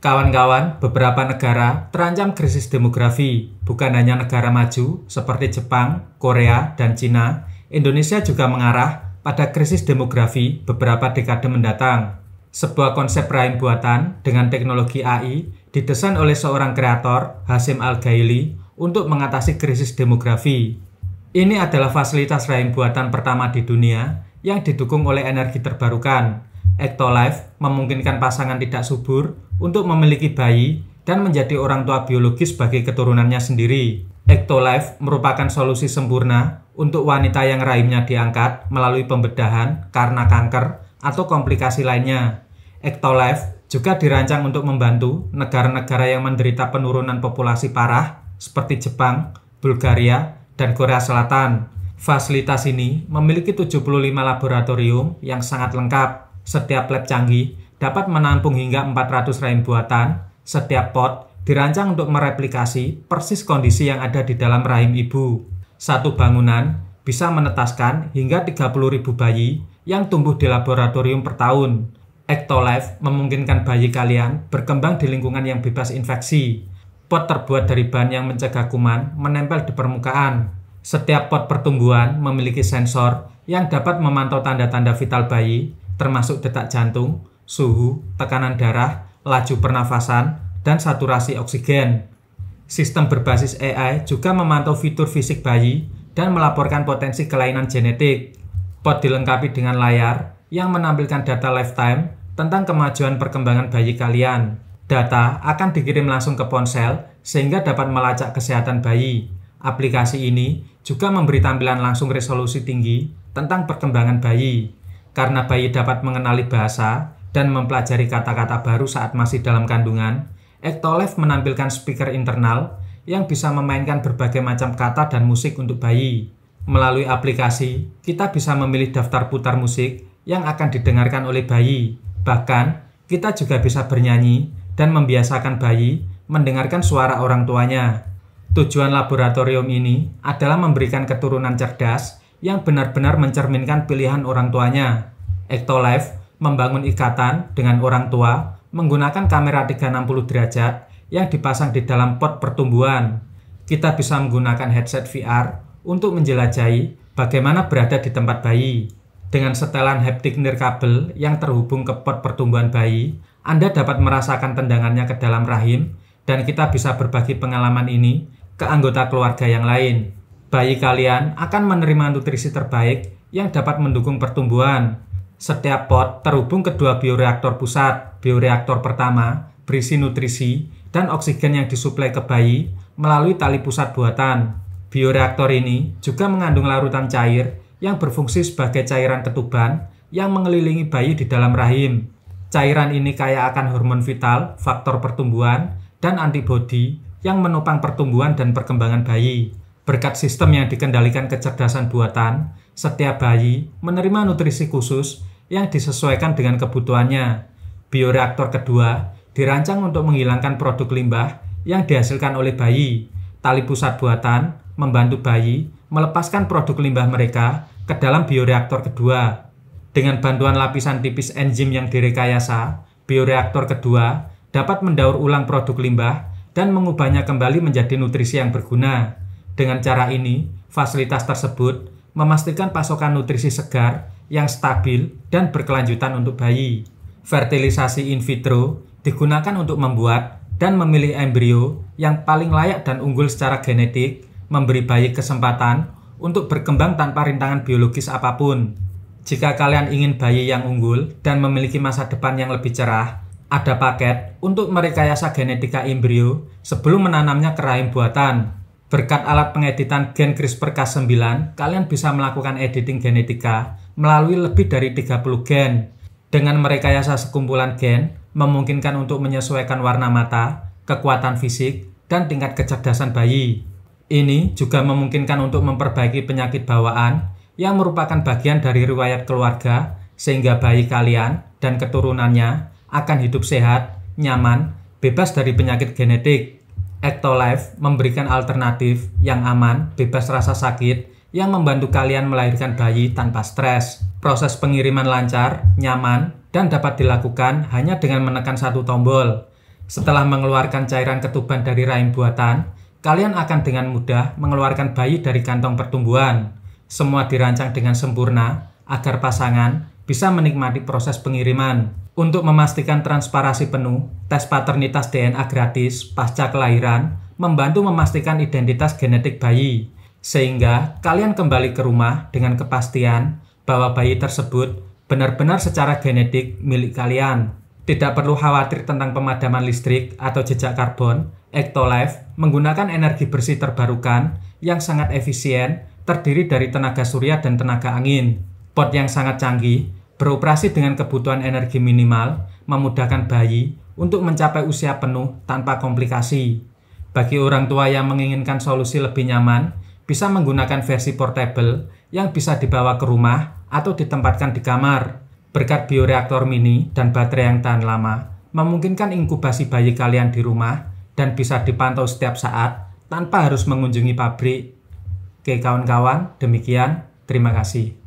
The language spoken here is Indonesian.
Kawan-kawan, beberapa negara terancam krisis demografi, bukan hanya negara maju seperti Jepang, Korea, dan Cina. Indonesia juga mengarah pada krisis demografi beberapa dekade mendatang. Sebuah konsep rahim buatan dengan teknologi AI didesain oleh seorang kreator, Hasyim Al-Ghaili, untuk mengatasi krisis demografi. Ini adalah fasilitas rahim buatan pertama di dunia yang didukung oleh energi terbarukan. Ectolife memungkinkan pasangan tidak subur untuk memiliki bayi dan menjadi orang tua biologis bagi keturunannya sendiri. Ectolife merupakan solusi sempurna untuk wanita yang rahimnya diangkat melalui pembedahan karena kanker atau komplikasi lainnya. Ectolife juga dirancang untuk membantu negara-negara yang menderita penurunan populasi parah seperti Jepang, Bulgaria, dan Korea Selatan. Fasilitas ini memiliki 75 laboratorium yang sangat lengkap. Setiap lab canggih dapat menampung hingga 400 rahim buatan. Setiap pot dirancang untuk mereplikasi persis kondisi yang ada di dalam rahim ibu. Satu bangunan bisa menetaskan hingga 30.000 bayi yang tumbuh di laboratorium per tahun. Ectolife memungkinkan bayi kalian berkembang di lingkungan yang bebas infeksi. Pot terbuat dari bahan yang mencegah kuman menempel di permukaan. Setiap pot pertumbuhan memiliki sensor yang dapat memantau tanda-tanda vital bayi, termasuk detak jantung, suhu, tekanan darah, laju pernafasan, dan saturasi oksigen. Sistem berbasis AI juga memantau fitur fisik bayi dan melaporkan potensi kelainan genetik. Pot dilengkapi dengan layar yang menampilkan data lifetime tentang kemajuan perkembangan bayi kalian. Data akan dikirim langsung ke ponsel sehingga dapat melacak kesehatan bayi. Aplikasi ini juga memberi tampilan langsung resolusi tinggi tentang perkembangan bayi. Karena bayi dapat mengenali bahasa dan mempelajari kata-kata baru saat masih dalam kandungan, Ectolife menampilkan speaker internal yang bisa memainkan berbagai macam kata dan musik untuk bayi. Melalui aplikasi, kita bisa memilih daftar putar musik yang akan didengarkan oleh bayi. Bahkan, kita juga bisa bernyanyi dan membiasakan bayi mendengarkan suara orang tuanya. Tujuan laboratorium ini adalah memberikan keturunan cerdas yang benar-benar mencerminkan pilihan orang tuanya. Ectolife membangun ikatan dengan orang tua menggunakan kamera 360 derajat yang dipasang di dalam pot pertumbuhan. Kita bisa menggunakan headset VR untuk menjelajahi bagaimana berada di tempat bayi. Dengan setelan haptik nirkabel yang terhubung ke pot pertumbuhan bayi, Anda dapat merasakan tendangannya ke dalam rahim dan kita bisa berbagi pengalaman ini ke anggota keluarga yang lain. Bayi kalian akan menerima nutrisi terbaik yang dapat mendukung pertumbuhan. Setiap pot terhubung ke dua bioreaktor pusat. Bioreaktor pertama berisi nutrisi dan oksigen yang disuplai ke bayi melalui tali pusat buatan. Bioreaktor ini juga mengandung larutan cair yang berfungsi sebagai cairan ketuban yang mengelilingi bayi di dalam rahim. Cairan ini kaya akan hormon vital, faktor pertumbuhan, dan antibodi yang menopang pertumbuhan dan perkembangan bayi. Berkat sistem yang dikendalikan kecerdasan buatan, setiap bayi menerima nutrisi khusus yang disesuaikan dengan kebutuhannya. Bioreaktor kedua dirancang untuk menghilangkan produk limbah yang dihasilkan oleh bayi. Tali pusat buatan membantu bayi melepaskan produk limbah mereka ke dalam bioreaktor kedua. Dengan bantuan lapisan tipis enzim yang direkayasa, bioreaktor kedua dapat mendaur ulang produk limbah dan mengubahnya kembali menjadi nutrisi yang berguna. Dengan cara ini, fasilitas tersebut memastikan pasokan nutrisi segar yang stabil dan berkelanjutan untuk bayi. Fertilisasi in vitro digunakan untuk membuat dan memilih embrio yang paling layak dan unggul secara genetik, memberi bayi kesempatan untuk berkembang tanpa rintangan biologis apapun. Jika kalian ingin bayi yang unggul dan memiliki masa depan yang lebih cerah, ada paket untuk merekayasa genetika embrio sebelum menanamnya ke rahim buatan. Berkat alat pengeditan gen CRISPR-Cas9, kalian bisa melakukan editing genetika melalui lebih dari 30 gen. Dengan merekayasa sekumpulan gen, memungkinkan untuk menyesuaikan warna mata, kekuatan fisik, dan tingkat kecerdasan bayi. Ini juga memungkinkan untuk memperbaiki penyakit bawaan yang merupakan bagian dari riwayat keluarga, sehingga bayi kalian dan keturunannya akan hidup sehat, nyaman, bebas dari penyakit genetik. Ectolife memberikan alternatif yang aman, bebas rasa sakit, yang membantu kalian melahirkan bayi tanpa stres. Proses pengiriman lancar, nyaman, dan dapat dilakukan hanya dengan menekan satu tombol. Setelah mengeluarkan cairan ketuban dari rahim buatan, kalian akan dengan mudah mengeluarkan bayi dari kantong pertumbuhan. Semua dirancang dengan sempurna agar pasangan bisa menikmati proses pengiriman. Untuk memastikan transparasi penuh, tes paternitas DNA gratis pasca kelahiran membantu memastikan identitas genetik bayi, sehingga kalian kembali ke rumah dengan kepastian bahwa bayi tersebut benar-benar secara genetik milik kalian. Tidak perlu khawatir tentang pemadaman listrik atau jejak karbon. Ectolife menggunakan energi bersih terbarukan yang sangat efisien, terdiri dari tenaga surya dan tenaga angin. Pot yang sangat canggih, beroperasi dengan kebutuhan energi minimal, memudahkan bayi untuk mencapai usia penuh tanpa komplikasi. Bagi orang tua yang menginginkan solusi lebih nyaman, bisa menggunakan versi portable yang bisa dibawa ke rumah atau ditempatkan di kamar. Berkat bioreaktor mini dan baterai yang tahan lama, memungkinkan inkubasi bayi kalian di rumah dan bisa dipantau setiap saat tanpa harus mengunjungi pabrik. Oke kawan-kawan, demikian. Terima kasih.